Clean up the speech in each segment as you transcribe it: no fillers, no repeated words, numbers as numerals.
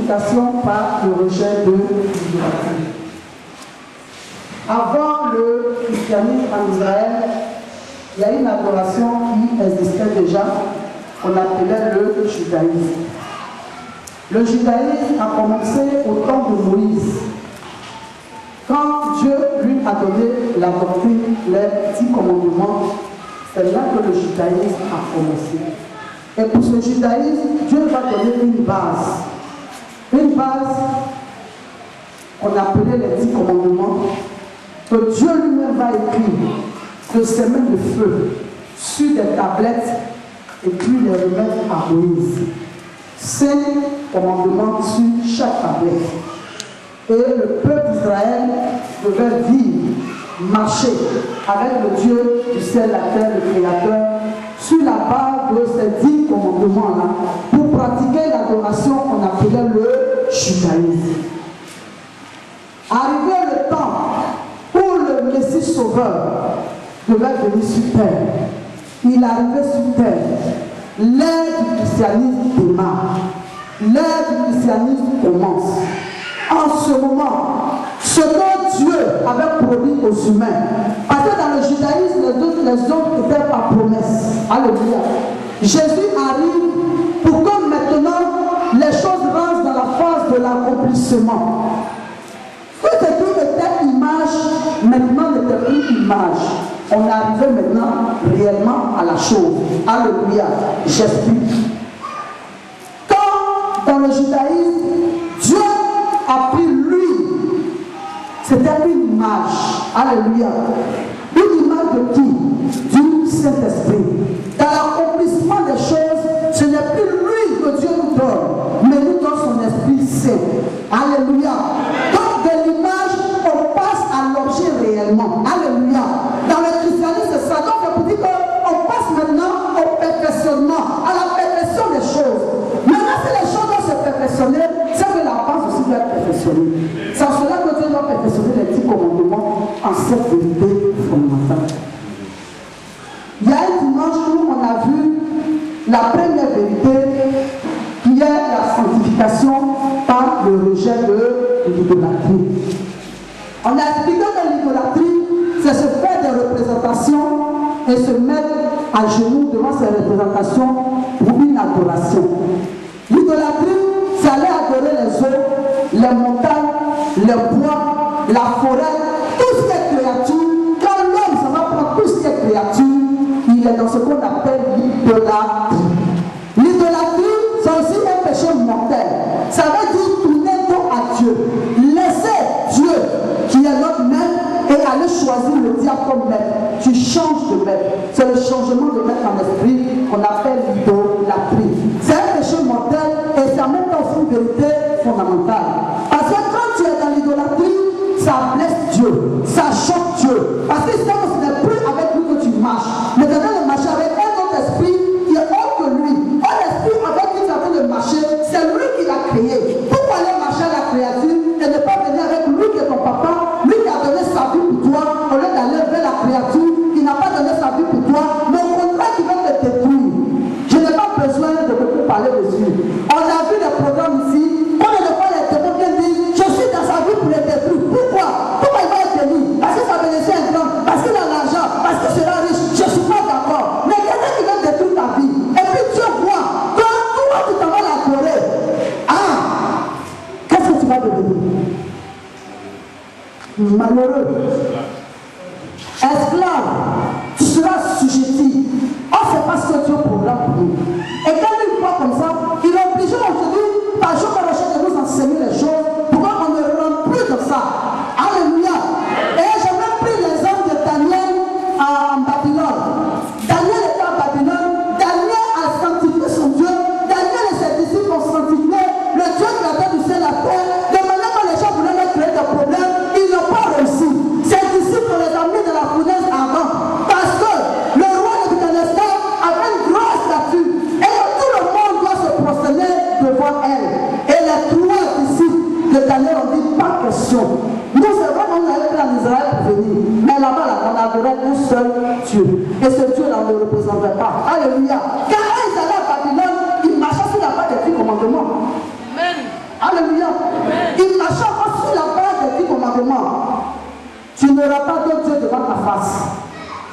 sanctification par le rejet de l'idolâtrie. Avant le christianisme en Israël, il y a une adoration qui existait déjà, qu'on appelait le judaïsme. Le judaïsme a commencé au temps de Moïse, quand Dieu lui a donné la doctrine, les 10 commandements. C'est là que le judaïsme a commencé. Et pour ce judaïsme, Dieu va donner une base qu'on appelait les 10 commandements, que Dieu lui-même va écrire de ses mains de feu sur des tablettes et puis les remettre à Moïse. 5 commandements sur chaque tablette. Et le peuple d'Israël devait vivre, marcher avec le Dieu du ciel, la terre, le Créateur, sur la base de ces 10 commandements-là, pour pratiquer l'adoration qu'on appelait le judaïsme. Arrivé le temps où le Messie Sauveur devait venir sur terre, il arrivait sur terre. L'ère du christianisme démarre. L'ère du christianisme commence. En ce moment, ce que Dieu avait promis aux humains, parce que dans le judaïsme, les autres étaient par promesse. Alléluia. Jésus arrive pour que maintenant les choses rentrent dans la phase de l'accomplissement. Tout ce qui était image, maintenant n'était plus image. On est arrivé maintenant réellement à la chose. Alléluia. J'explique. Quand dans le judaïsme, Dieu a pris lui, c'était une image. Alléluia. Une image de qui? Du Saint-Esprit. Dans l'accomplissement des choses, ce n'est plus lui que Dieu nous donne, mais nous donne son Esprit Saint. Alléluia. Donc de l'image, on passe à l'objet réellement. Alléluia. Dans le christianisme, c'est ça. Donc on dit qu'on passe maintenant au perfectionnement, à la perfection des choses. Maintenant, si les choses doivent se perfectionner, c'est que la base aussi doit être perfectionnée. C'est en cela que Dieu doit perfectionner les 10 commandements en cette vérité fondamentale. Il y a un dimanche où on a vu la première vérité qui est la sanctification par le rejet de l'idolâtrie. On a expliqué que l'idolâtrie, c'est se faire des représentations et se mettre à genoux devant ces représentations pour une adoration. L'idolâtrie, c'est aller adorer les eaux, les montagnes, les bois, la forêt, tout ce qui est créature. Quand l'homme s'en va prendre tout ce qui est créature, il est dans ce qu'on appelle l'idolâtrie. L'idolâtrie, c'est aussi un péché mortel. Ça veut dire tourner dos à Dieu. Laisser Dieu, qui est notre maître, et aller choisir le diable comme maître. Tu changes de maître. C'est le changement de maître en esprit qu'on appelle l'idolâtrie. C'est un péché mortel et c'est en même temps une vérité fondamentale. Parce que quand tu es dans l'idolâtrie, ça blesse Dieu, ça choque Dieu. Parce que ce n'est plus avec lui que tu marches, mais tu es en train de marcher avec un autre esprit qui est autre que lui. Un esprit avec qui tu es en train de marcher, c'est lui qui l'a créé. Pourquoi aller marcher à la créature et ne pas venir avec lui qui est ton papa, lui qui a donné sa vie pour toi, au lieu d'aller vers la créature qui n'a pas donné sa vie pour toi, mais au contraire qui veut te détruire. Je n'ai pas besoin de beaucoup parler dessus. On a vu des programmes ici, combien de fois les témoins viennent dire, je suis dans sa vie pour les détruire. Pourquoi? Pourquoi il va être béni? Parce que ça bénéficie un grand, parce qu'il a l'argent, parce qu'il sera riche. Je ne suis pas d'accord. Mais quelqu'un qui veut détruire ta vie, et puis Dieu voit, quand toi tu t'en vas l'adorer, qu'est-ce que tu vas devenir? Malheureux, esclave, tu seras sujetti. On ne sait pas ce que Dieu programme pour nous. Et quand il voit comme ça, il est obligé aujourd'hui, par jour par jour, de nous enseigner les choses pour qu'on ne rentre plus dans ça. Alléluia. Et j'ai même pris l'exemple de Daniel en Babylone. Daniel était en Babylone. Daniel a sanctifié son Dieu. Daniel et ses disciples ont sanctifié le Dieu créateur du ciel et la terre. De manière que les gens voulaient leur créer des problèmes, ils n'ont pas réussi. Ses disciples ont les a mis dans la fournaise avant. Parce que le roi Nebuchadnezzar avait une grosse statue. Et tout le monde doit se prosterner devant elle. Et les 3 disciples de Daniel ont dit, pas question. Nous, c'est vrai qu'on allait en Israël pour venir. Mais là-bas, on adorait un seul Dieu. Et ce Dieu-là ne le représentait pas. Alléluia. Car ils allaient à Babylone, ils marchaient sur la base des 10 commandements. Amen. Alléluia. Il marche encore sur la base des 10 commandements. Tu n'auras pas d'autre Dieu devant ta face.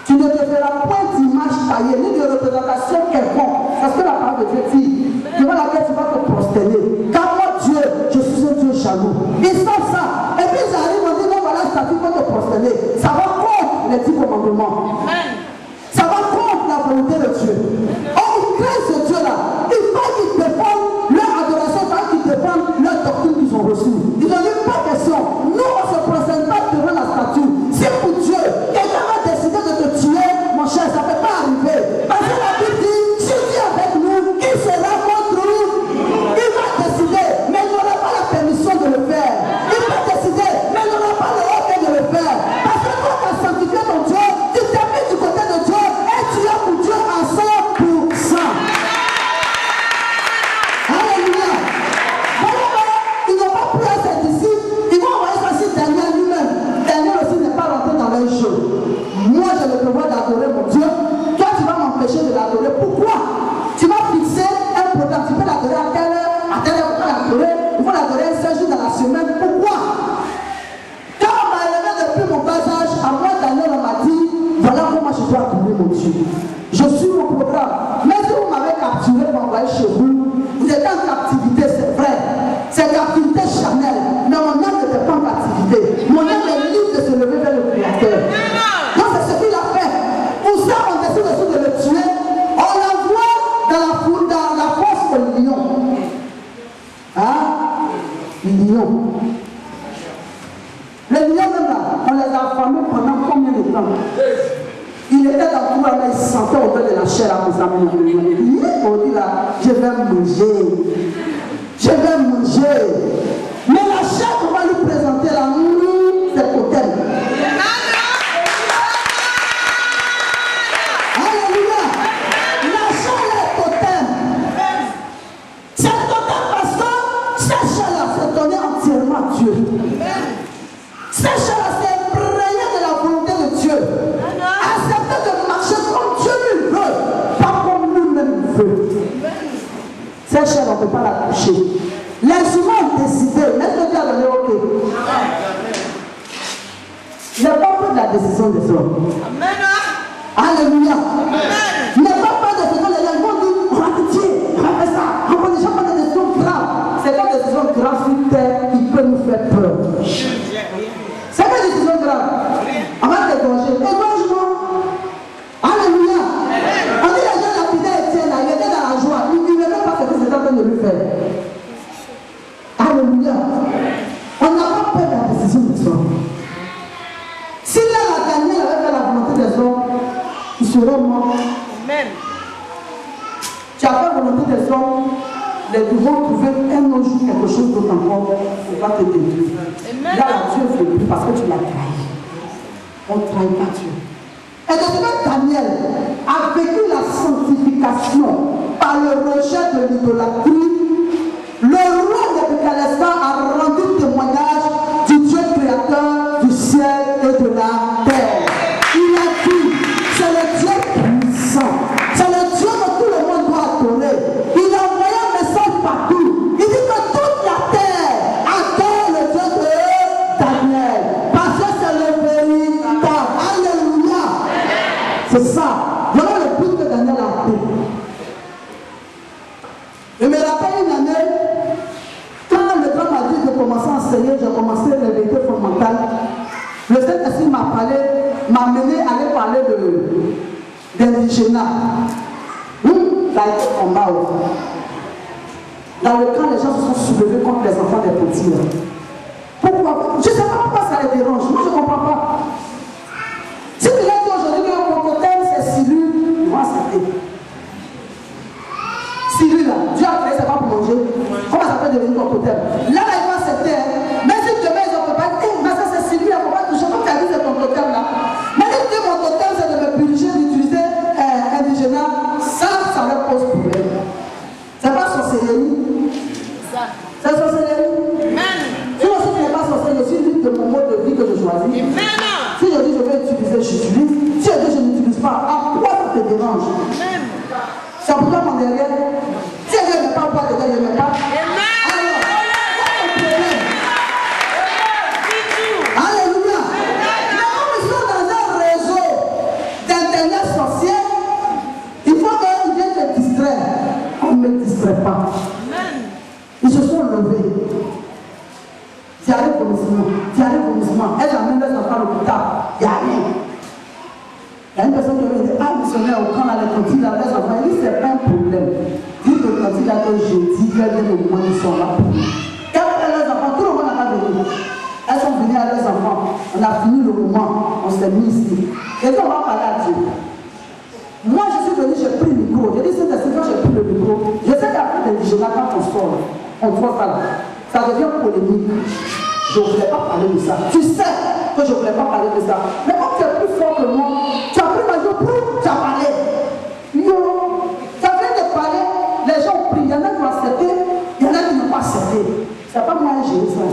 Tu ne te feras point d'image taillée, ni de représentation quelconque. C'est ce que la parole de Dieu dit. Devant laquelle tu vas te prosterner. Car moi, Dieu, je suis un Dieu jaloux. Ils savent ça. Et puis ils arrivent, on dit non, voilà, ça tu vas te prosterner. Ça va contre les 10 commandements. Ça va contre la volonté de Dieu. Oh, ils craignent ce Dieu-là. Il faut qu'ils défendent leur adoration, il faut qu'ils défendent leur doctrine qu'ils ont reçue. Ils n'ont dit pas question. Nous, on ne se prosterne pas devant la statue. C'est pour Dieu. Quelqu'un va décider de te tuer, mon cher, ça ne peut pas arriver. Parce que la Bible dit, si Dieu est avec nous, il sera contre nous. Il va décider, mais il n'aura pas la permission de le faire. Il va décider, mais il n'aura pas le droit de le faire. Parce que quand tu as sanctifié ton Dieu, tu t'es mis du côté de Dieu et tu es pour Dieu à 100%. Alléluia. Voilà, ils n'ont pas pris à ses disciples, ils vont envoyer ça sur Daniel lui-même. Daniel aussi n'est pas rentré dans leur jeu. Moi, j'ai le devoir d'adorer mon Dieu. Toi, tu vas m'empêcher de l'adorer. Pourquoi? Tu vas fixer un programme. Tu peux l'adorer à telle heure, il faut l'adorer. Il faut l'adorer 5 jours dans la semaine. Pourquoi? Quand on m'a élevé depuis mon bas âge, à moi, Daniel, on m'a dit, voilà comment je dois adorer mon Dieu. Je suis mon programme. Mais si vous m'avez capturé pour m'envoyer chez vous, vous êtes en captivité, c'est vrai. C'est captivité charnelle. Mais mon âme n'était pas en captivité. Mon âme est libre de se lever vers le Créateur. Donc c'est ce qu'il a fait. Pour ça, on décide aussi de le tuer. On l'envoie dans la fosse au lion. Hein? Les lions. Les lions, même là, on les a affamés pendant combien de temps? Il était dans le coin, il sentait autour de la chair à mes amis. On dit là, je vais manger. Je vais manger. Mais la chair qu'on va lui présenter là, c'est totem. Alléluia. La chair est totem. C'est totem parce que cette chair-là s'est donnée entièrement à Dieu. Cette chair-là s'est imprégnée de la volonté de Dieu. Accepter de marcher comme Dieu lui veut, pas comme lui-même veut. Cette chair, on ne peut pas la toucher. Les humains ont décidé, même Dieu a donné OK. Il n'y a pas peur de la décision des hommes. Amen. Alléluia. Il n'y a pas peur de ce que les gens vont dire, on va te tuer, on va faire ça. On va déjà prendre des décisions graves. C'est pas des décisions graves sur terre qui peuvent nous faire peur. C'est pas des décisions graves. On va t'égorger. Égorge-moi. Alléluia. On dit les gens lapidaient Étienne là, il était dans la joie. Il ne même pas ce que c'était en train de lui faire. Alléluia. On n'a pas peur de la décision des hommes. S'il a gagné avec la volonté des hommes, il serait mort. Amen. Tu as fait la volonté des hommes, les deux vont trouver un autre jour quelque chose d'autre encore, il va te détruire. Là, Dieu ne fait plus parce que tu l'as trahi. On ne trahit pas Dieu. Et de ce que Daniel a vécu la sanctification par le rejet de l'idolâtrie, le roi Nebuchadnezzar a rendu témoignage du Dieu créateur du ciel et de la terre. Il a dit, c'est le Dieu puissant, c'est le Dieu que tout le monde doit adorer. Il a envoyé un message partout. Il dit que toute la terre adore le Dieu de Daniel, parce que c'est le véritable. Alléluia. C'est ça. Voilà le but que Daniel a fait. Je me rappelle une année, quand le temps m'a dit de commencer à enseigner, j'ai commencé les vérités fondamentales. Le Saint-Esprit m'a parlé, m'a mené à aller parler d'indigénat. Ça a été combat. Dans le camp, les gens se sont soulevés contre les enfants des petits. Pourquoi? Je ne sais pas pourquoi ça les dérange. Moi, je ne comprends pas. Si tu l'as dit aujourd'hui que mon totem c'est Silu, moi ça fait. Silu là, Dieu a créé, c'est pas pour manger. Comment ça peut devenir ton totem? Là, il va accepter. Mais si demain ils ne peuvent pas dire, mais ça c'est Silu, on va toucher. Comme tu as dit, c'est ton totem là. Mais si mon totem c'est de me purifier, d'utiliser indigénat, ça leur pose problème. C'est pas sorcellerie. C'est sorcellerie. Si aussi tu n'es pas sorcellerie, je suis libre de mon mode de vie que je choisis. Si je dis je vais utiliser, j'utilise. Si je dis je n'utilise pas, à quoi ça te dérange? C'est pourquoi mon derrière. Si je n'aime pas, pourquoi derrière je n'aime pas? Alors, diarrhée, vomissement, diarrhée, vomissement. Elle amène les enfants à l'hôpital, il n'y a rien. Il y a une personne qui me dit, ah, missionnaire, au camp, les cantines, les enfants, il dit, c'est pas un problème. Dites aux cantines là que je dis qu'elles viennent au moment où ils sont là. Quand les enfants, tout le monde n'a pas venu. Elles sont venues à leurs enfants. On a fini le moment, on s'est mis ici. Et puis on va parler à Dieu. Moi, je suis venu, j'ai pris le micro. J'ai dit, c'est quand j'ai pris le micro. Je sais qu'après des vigilants, quand on sort, on voit ça là. Ça devient polémique. Je ne voulais pas parler de ça. Tu sais que je ne voulais pas parler de ça. Mais quand tu es plus fort que moi, tu as pris ma joue, tu as parlé. Yo, tu as fait de parler, les gens ont pris. Il y en a qui ont accepté, il y en a qui n'ont pas accepté. Ce n'est pas moi qui j'ai ça.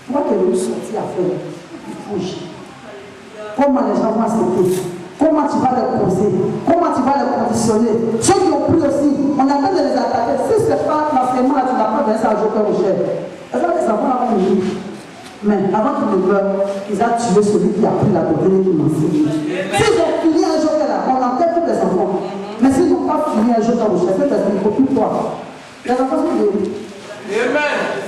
Moi qui ai eu sorti à faire, il faut gérer. Comment les gens vont accepter? Comment tu vas les poser? Comment tu vas les conditionner? Ceux qui ont pris aussi, on a besoin de les attaquer. Si ce n'est pas l'enseignement, là, tu n'as pas donné ça à Joker au chef. Est-ce que les enfants là vont mourir? Mais avant qu'ils ne meurent, ils ont tué celui qui a pris la doctrine et qui m'enseigne. S'ils ont fini un Joker là, on enterre tous les enfants. Mais s'ils n'ont pas fini un Joker au chef, c'est une copie toi. Les enfants sont guéris. Amen.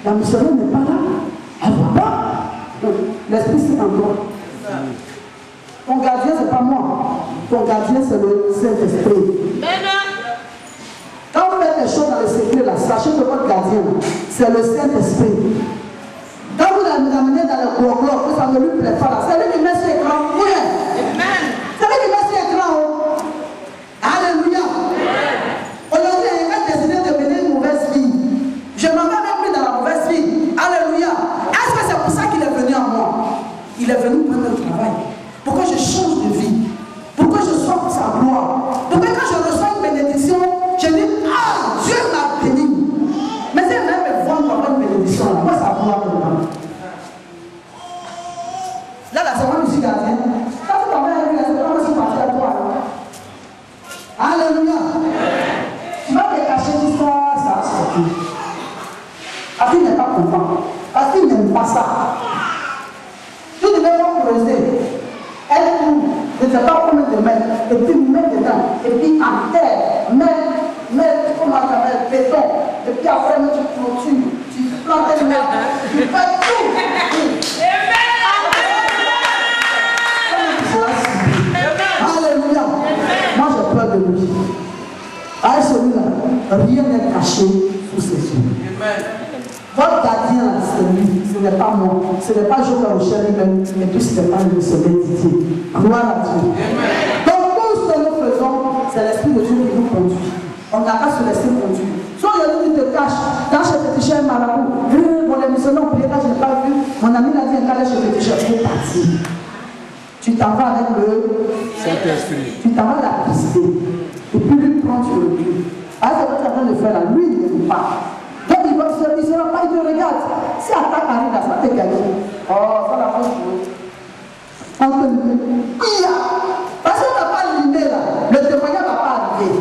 La missionnaire n'est pas là. Elle ne voit pas. L'esprit, c'est en toi. Ton gardien, ce n'est pas moi. Ton gardien, c'est le Saint-Esprit. Quand vous faites des choses dans le secret, là, sachez que votre gardien, c'est le Saint-Esprit. Quand vous l'amenez dans le gros que ça ne lui plaît pas, là, c'est lui qui met sur l'écran. Oui. C'est lui qui met sur l'écran. Alléluia. Aujourd'hui, il a décidé de mener une mauvaise vie. Je m'en vais même plus dans la mauvaise vie. Alléluia. Est-ce que c'est pour ça qu'il est venu à moi? Il est venu prendre le travail. Pour que je change de vie. Pour que je sois pour sa gloire. Pour que quand je reçois une bénédiction, je dis, ah, Dieu m'a béni. Mais c'est même me voir comme une bénédiction. Moi, ça va vraiment. Là, c'est moi qui suis gardien. Quand tu t'en vas à lui, c'est pas moi qui suis parti à toi. Alléluia. Tu vas te cacher l'histoire, ça va sortir. Parce qu'il n'est pas content. Parce qu'il n'aime pas ça. Tu devais pas creuser. Elle trouve, je ne sais pas combien de mètres, et puis mettre dedans, et puis en terre, mettre comment ça s'appelle, béton, et puis après tu clôtures, tu plantes les mains, tu fais tout. Alléluia. Moi j'ai peur de lui. Avec celui-là, rien n'est caché sous ses yeux. Votre gardien, c'est lui, ce n'est pas moi, ce n'est pas Joker Rocher lui-même, et puis ce n'est pas le sommet Didier. Gloire à Dieu. Donc tout ce que nous faisons, c'est l'Esprit de Dieu qui nous conduit. On n'a pas se laisser conduire. Soit aujourd'hui tu te caches, dans chez Petit Cher Marabout, bon les missionnaires ont prié, là je n'ai pas vu, mon ami l'a dit, un calais chez Petit Cher, il faut partir. Tu t'en vas avec le Saint-Esprit. Tu t'en vas l'attrister. Et puis lui prend sur le pied. Ah, c'est ce que tu es en train de faire là, lui il n'aime pas. Donc il va se dire, il te regarde. Si attaque arrive là, ça t'est gagné. Oh, ça la faute pour eux. On te limite. Parce qu'on n'a pas limé là. Le témoignage ne va pas arriver.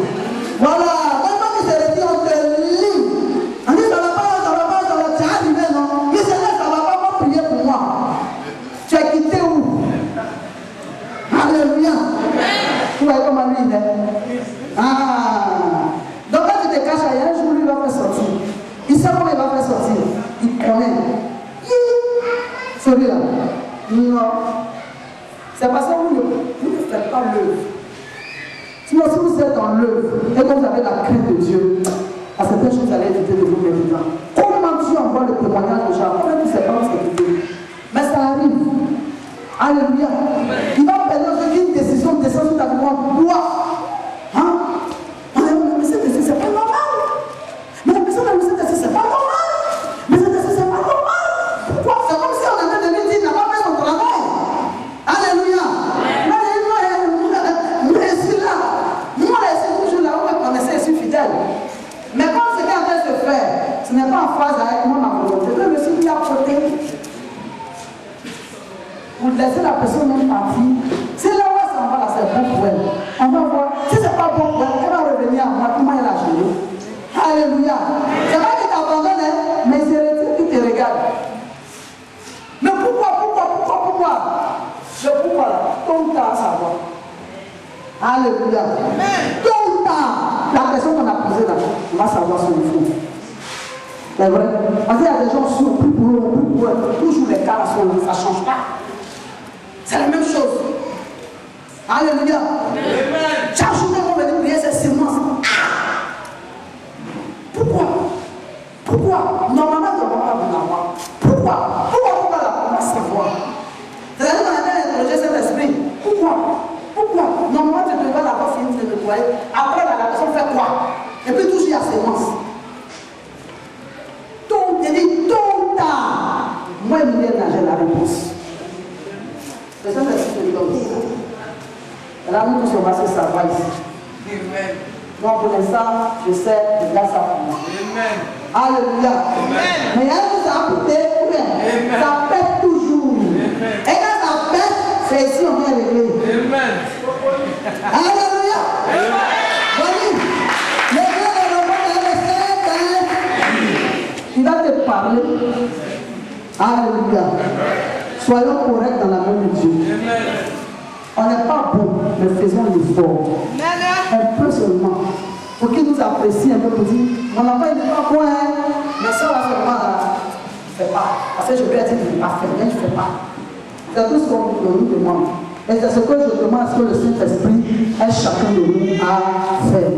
Voilà. Maintenant qu'il se le dit, on te limite. On dit, ça ne va pas, tu as limé, non. Mais c'est là, ça ne va pas prier pour moi. Tu as quitté où? Alléluia. Tu vois comment lui il est. Ah. Donc quand tu te caches, il y a un jour, lui va faire sortir. Il sait comment il va faire sortir. Il connaît. Celui-là. Non. C'est parce que vous ne faites pas l'œuvre. Sinon, si vous êtes dans l'œuvre et que vous avez la crainte de Dieu, à certaines choses, vous allez éviter de vous méditer. Comment Dieu envoie le témoignage de Jean? Comment tu ne sais pas où c'est fait? Mais ça arrive. Alléluia. Il va permettre une décision de descendre sur ta mémoire. Quoi? Hein? Mais c'est pas normal. Mais la personne a dit c'est pas normal. Mais c'est pas normal. Pourquoi? C'est comme si on avait de lui dire, il n'a pas fait son travail. Alléluia. Mais c'est là. Moi, c'est toujours là où on essaie d'être fidèle. Mais quand c'est en train de se faire, ce n'est pas en phase avec moi, ma volonté. Je me suis mis à côté. Vous laissez la personne même partir. C'est là où elle s'en va, là, c'est bon pour elle. fait. On va voir. Si ce n'est pas bon, elle va revenir à moi. Comment elle a géré? Alléluia. C'est pas que tu abandonnes, mais c'est le Dieu qui te regarde. Mais pourquoi? Le pourquoi là, tôt ou tard, ça va. Alléluia. Tôt ou tard, la question qu'on a posée là, on va savoir ce qu'il faut. C'est vrai. Parce qu'il y a des gens sourds, plus pour eux, toujours les cas sont là, ça ne change pas. C'est la même chose. Alléluia. Chaque jour, on va venir prier cette sémence. Pourquoi? Normalement, on ne va pas vous avoir. Pourquoi là? On va savoir. C'est-à-dire qu'on a interrogé cet esprit. Pourquoi? Normalement, tu devrais l'avoir fini de nettoyer. Après, la personne fait quoi? Et puis, toujours, il y a sémence. Tôt ou tard, moi, j'ai la réponse. C'est ça que je te donne. Là, nous tous, on va se savoir ici. Amen. Donc, pour l'instant, je sais, grâce à vous. Amen. Alléluia. Amen. Mais elle vous a apporté, ça pète toujours. Amen. Et quand ça pète, c'est ici on vient régler. Amen. Alléluia. Amen. Voyez, il va te parler. Alléluia. Soyons corrects dans la main de Dieu. Amen. On n'est pas bon, mais faisons l'effort. Un peu seulement. Pour qu'il nous apprécie un peu pour dire, mon enfant il n'est pas bon, hein? Mais ça va seulement là. Je ne fais pas. Parce que je vais dire que je ne vais pas faire, mais je ne fais pas. C'est tout ce qu'on nous demande. Et c'est ce que je demande à ce que le Saint-Esprit aide chacun de nous à faire.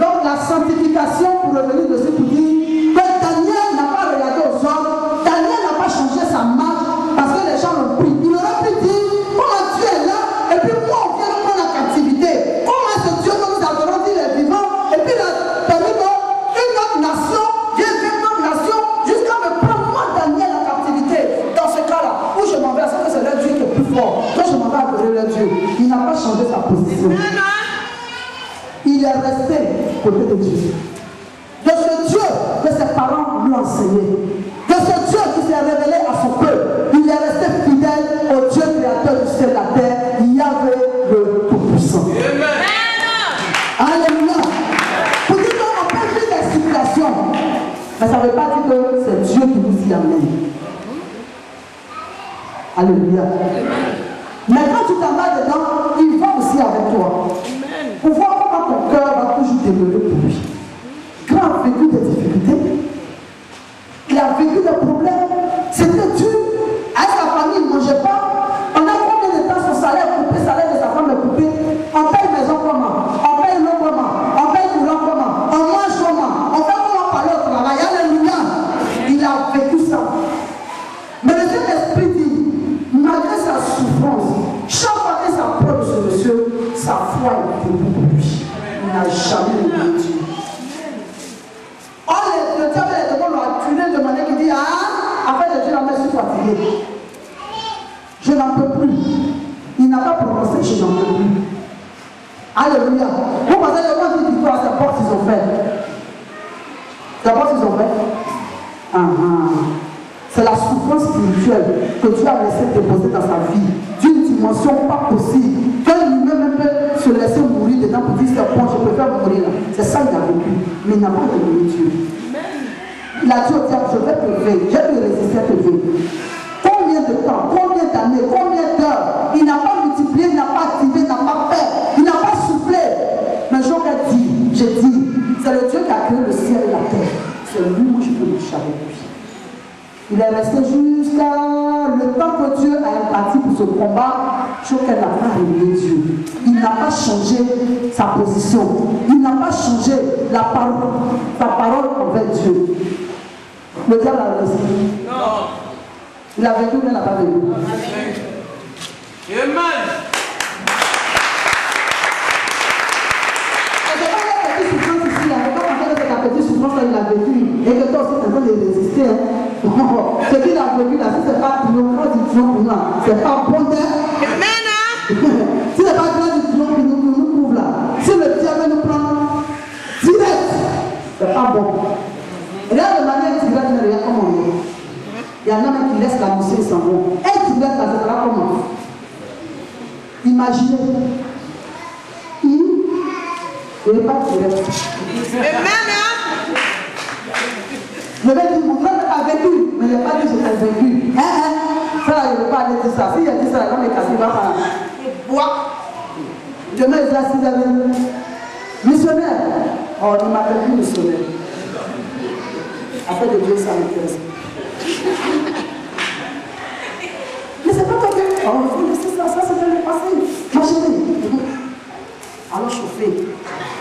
Donc la sanctification, pour revenir dessus, pour dire que Daniel n'a pas regardé aux hommes, Daniel n'a pas changé sa marche parce que les gens l'ont pris. Il aurait pu dire, comment Dieu est là, et puis moi on vient de prendre la captivité. Comment ce Dieu que nous avons dit les vivants, et puis il a permis qu'une autre nation vienne d'une autre nation jusqu'à me prendre moi Daniel la captivité. Dans ce cas-là, où je m'en vais, c'est que c'est le Dieu qui est plus fort. Donc je m'en vais adorer le Dieu. Il n'a pas changé sa position. Il est resté côté de Dieu. De ce Dieu que ses parents lui ont enseigné. De ce Dieu qui s'est révélé à son peuple. Il est resté fidèle au Dieu créateur du ciel et de la terre. Il y avait le Tout-Puissant. Alléluia. Pour dire qu'on peut vivre des situations, mais ça ne veut pas dire que c'est Dieu qui vous y amène. Alléluia. Mais quand tu t'en vas dedans, il va aussi avec toi. Pour voir comment ton cœur va toujours demeurer pour lui. Quand il a vécu des difficultés, il a vécu des problèmes, c'était dur. Avec sa famille, il ne mangeait pas. Pendant combien de temps son salaire est coupé, le salaire de sa femme est coupé? On paye maison comment? On paye l'eau comment? On paye courant comment? On mange comment? On fait comment parler au travail? Alléluia. Il a vécu ça. Mais le Saint-Esprit dit, malgré sa souffrance, chaque fois que ça prend de ce monsieur, sa foi est debout pour lui. Il n'a jamais oublié Dieu. Or, le diable et les démons l'ont accusé de manière qui dit, après de Dieu, la mère, je suis fatigué. Je n'en peux plus. Il n'a pas prononcé, je n'en peux plus. Alléluia. Vous pensez que quand il dit quoi, c'est portes qu'ils ont fait. C'est portes qu'ils ont fait. C'est la souffrance spirituelle que Dieu a laissé déposer dans sa vie, d'une dimension pas possible, que lui-même peut se laisser mourir dedans pour dire c'est bon, je préfère mourir là. C'est ça qu'il a vécu, mais il n'a pas donné Dieu. Il a dit au diable, je vais te lever, je vais te résister à te lever. Combien de temps, combien d'années, combien d'heures, il n'a pas multiplié, il n'a pas activé, il n'a pas fait, il n'a pas soufflé. Mais j'aurais dit, j'ai dit, c'est le Dieu qui a créé le ciel et la terre. C'est lui, moi je peux marcher avec lui. Il est resté jusqu'à le temps que Dieu a imparti pour ce combat, chose qu'elle n'a pas réglé Dieu. Il n'a pas changé sa position. Il n'a pas changé sa parole envers Dieu. Le diable a resté. Non. Il a vécu, mais il n'a pas vécu. Amen. La petite souffrance qu'il a vécu et que toi aussi tu es en train de résister. Ce qu'il a vécu là, si ce n'est pas triomphe, quand il triomphe pour nous, c'est pas bon d'air. Si ce n'est pas grâce du triomphe qui nous couvre là, si le diable nous prend direct, c'est pas bon. Et là, de manière directe, mais regarde comment on est. Il y en a même qui laissent la mission et s'en vont. Et direct, là, c'est là comment. Imaginez. Il n'est pas direct. Je vais dire, mon frère a vécu, mais il n'a pas dit que j'étais vécu. Ça, il ne veut pas aller dire ça. S'il a dit ça, quand il est cassé, il va pas. Demain, il est assis avec missionnaire. Oh, il ne m'appelle plus missionnaire. Après de Dieu, ça m'intéresse. Mais c'est pas toi qui. Oh, il faut laisser ça, ça c'est le passé. Ma chérie. Alors chauffer.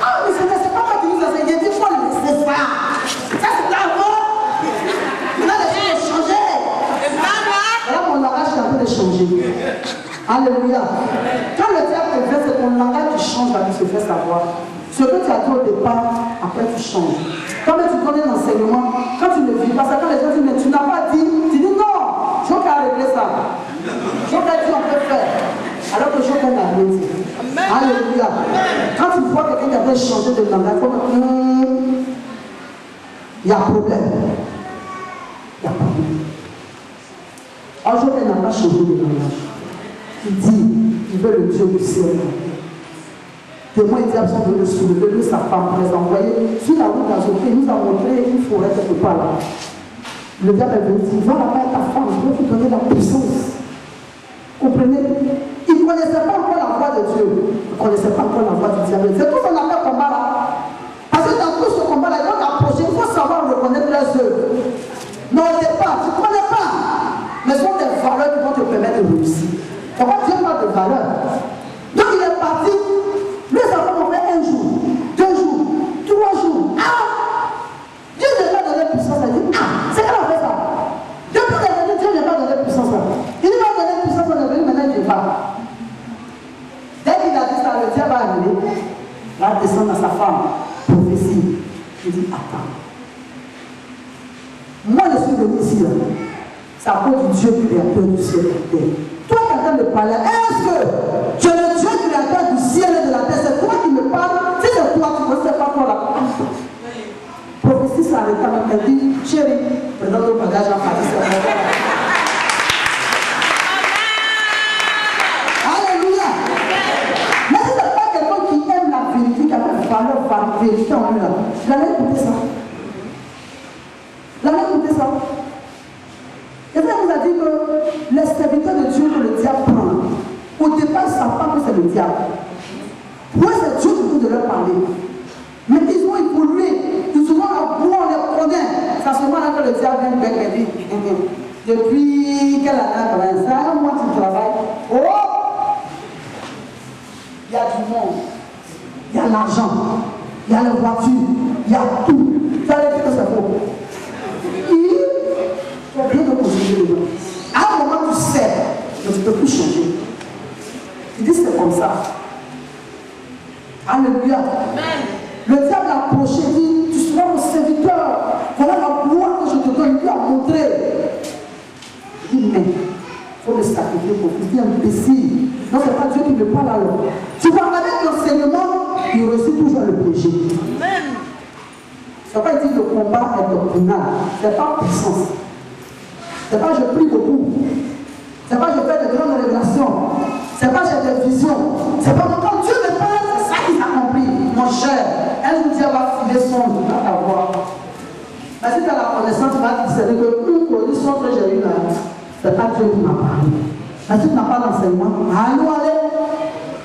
Ah, mais c'est pas toi qui nous a fait. Il dit, il faut laisser ça. Ça c'est avant. Maintenant, les choses ont changé. Alors, mon langage est en train de changer. Alléluia. Quand le diable te fait, c'est ton langage qui change, là, qui se fait savoir. Ce que tu as dit au départ, après tu changes. Quand tu donnes un enseignement, quand tu ne vis pas ça, quand les gens disent, mais tu n'as pas dit, tu dis non, je vais régler ça. Je vais dire, on peut faire. Alors que je vais n'a rien dit. Alléluia. Quand tu vois quelqu'un qui a changé de langage, il faut dire, il y a problème. Il y a problème. Aujourd'hui, il n'a pas changé de langage. Il dit, il veut le Dieu du ciel. Témoin, il dit, absent de le soulever, lui, sa femme, les envoyer sur la route d'Azopé, il nous a montré une forêt quelque part là. Le diable est venu dire, va là-bas ta femme, je vais vous donner la puissance. Comprenez? Il ne connaissait pas encore la voix de Dieu. Il ne connaissait pas encore la voix du diable. C'est tout son appel combat là. Parce que dans tout ce combat là, il faut approcher, il faut savoir reconnaître les œuvres. Non, au départ, tu ne connais pas. Mais ce sont des valeurs qui vont te permettre de réussir. Pourquoi Dieu parle de valeurs? Donc il est parti. Les enfants ont fait 1 jour, 2 jours, 3 jours. Ah! Dieu n'a pas donné puissance. Il dit, ah, c'est qu'elle a fait ça. Depuis des années, Dieu n'a pas donné puissance là. Il m'a donné puissance, on est venu, maintenant il ne pas. Dès qu'il a dit ça, le diable va arriver, va descendre à sa femme, prophétie. Il dit, attends. Moi je suis venu ici là. C'est à cause du Dieu créateur du ciel et de la terre. Toi qui es en train de parler, est-ce que tu es le Dieu créateur du ciel et de la terre? C'est toi qui me parles. Si c'est toi, tu ne sais pas toi là. Prophétie s'arrête quand elle dit, chérie, présente ton bagage en Paris. Alléluia. Mais si ce n'est pas quelqu'un qui aime la vérité, qui a fait valeur par la vérité en lui là, il allait écouter ça. Il allait écouter ça. Et ça nous a dit que les serviteurs de Dieu que le diable prend, au départ, ils ne savent pas que c'est le diable. Moi, c'est Dieu qui veut de leur parler. Mais ils ont évolué. Ils sont là, on les connaît. C'est à ce moment-là que le diable vient et dit, depuis quelle année, ça, moi, tu travailles. Oh! Il y a du monde. Il y a l'argent. Il y a les voitures. Il y a tout. Ça veut dire que c'est faux. Il faut bien te considérer les gens. À un moment, tu sais, mais tu ne peux plus changer. Il dit c'est comme ça. Alléluia. Le diable l'a approché, il dit, tu seras mon serviteur. Voilà la gloire que je te donne. Il lui a montré. Il dit, mais il faut le sacrifier pour qu'il soit imbécile. Non, ce n'est pas Dieu qui me parle alors. Tu vas avec l'enseignement, il réussit toujours à le pécher. C'est pas dire que le combat est doctrinal. Ce n'est pas puissance. Ce n'est pas je prie beaucoup. Ce n'est pas je fais de grandes révélations. Ce n'est pas j'ai des visions. C'est pas quand Dieu me parle, c'est ça qui s'accomplit. Mon cher, un jour Dieu va filer son dans ta voix. Mais si tu as la connaissance, tu vas discerner que une condition que j'ai eue là, ce n'est pas Dieu qui m'a parlé. Mais si tu n'as pas l'enseignement, allez.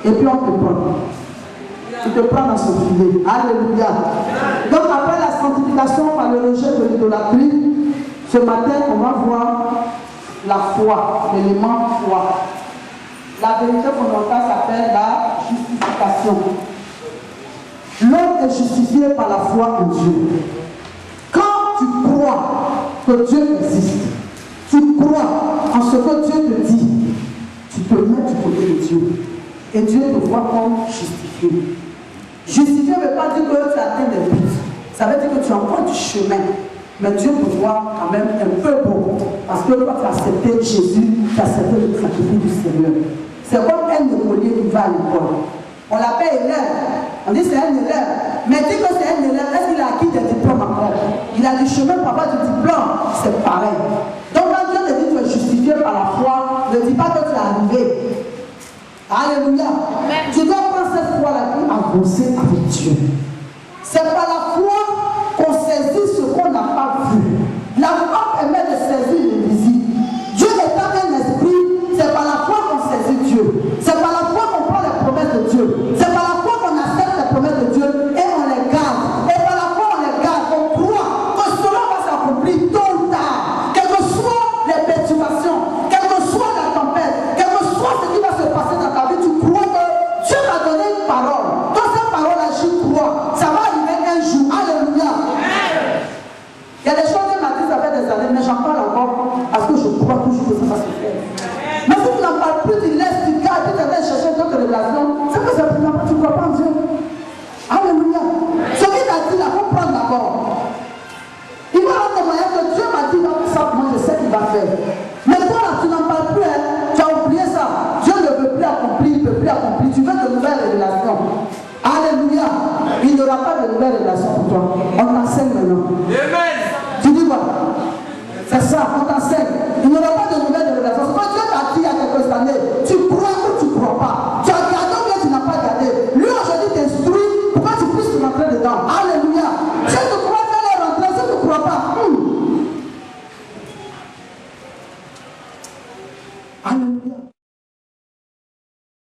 Et puis on te prend. Tu te prends dans son filet. Alléluia. Donc après la sanctification par le rejet de l'idolâtrie, ce matin on va voir la foi, l'élément foi. La vérité fondamentale s'appelle la justification. L'homme est justifié par la foi en Dieu. Quand tu crois que Dieu existe, tu crois en ce que Dieu te dit, tu te mets du côté de Dieu. Et Dieu te voit comme justifié. Justifié ne veut pas dire que tu atteins des buts. Ça veut dire que tu as encore du chemin. Mais Dieu te voit quand même un peu bon. Parce que quand tu as accepté Jésus, tu as accepté le sacrifice du Seigneur. C'est comme un écolier qui va à l'école. On l'appelle élève. On dit c'est un élève. Mais dit que c'est un élève, est-ce qu'il a acquis des diplômes encore? Il a du chemin pour avoir du diplôme. C'est pareil. Donc quand Dieu te dit que tu es justifié par la foi, ne dis pas que tu es arrivé. Alléluia. Tu dois prendre cette foi-là qui en avancer avec Dieu. C'est par la foi qu'on saisit ce qu'on n'a pas vu. La foi permet de saisir l'invisible. Dieu n'est pas un esprit, c'est par la foi qu'on saisit Dieu. C'est par la foi qu'on prend les promesses de Dieu. C'est par la foi qu'on accepte les promesses de Dieu et on les garde. Et par la foi on les garde, on croit que cela va s'accomplir tôt ou tard. Quelles que soient les perturbations, quelle que soit la tempête, quel que soit ce qui va se passer dans ta vie, tu crois que Dieu m'a donné une parole. Dans cette parole-là, je crois. Ça va arriver un jour. Alléluia. Il y a des choses qui m'a dit ça fait des années, mais j'en parle encore parce que je crois toujours que ça va se faire. Mais si tu n'en parles plus, tu laisses, tu gardes, tu t'es chercher d'autres révélations, c'est que tu ne crois pas en Dieu. Alléluia. Ce qu'il t'a dit là, il faut prendre d'abord. Il va avoir des moyens que Dieu m'a dit, donc ça, moi je sais qu'il va faire. Mais toi là, tu n'en parles plus, hein. Tu as oublié ça. Dieu ne veut plus accomplir, il ne peut plus accomplir. Tu veux de nouvelles révélations. Alléluia. Il n'y aura pas de nouvelles révélations pour toi. On t'enseigne maintenant. Amen. Tu dis quoi? C'est ça, on t'enseigne. Il n'y aura pas de nouvelles révélations. C'est pas Dieu t'a dit il y a quelques années. Tu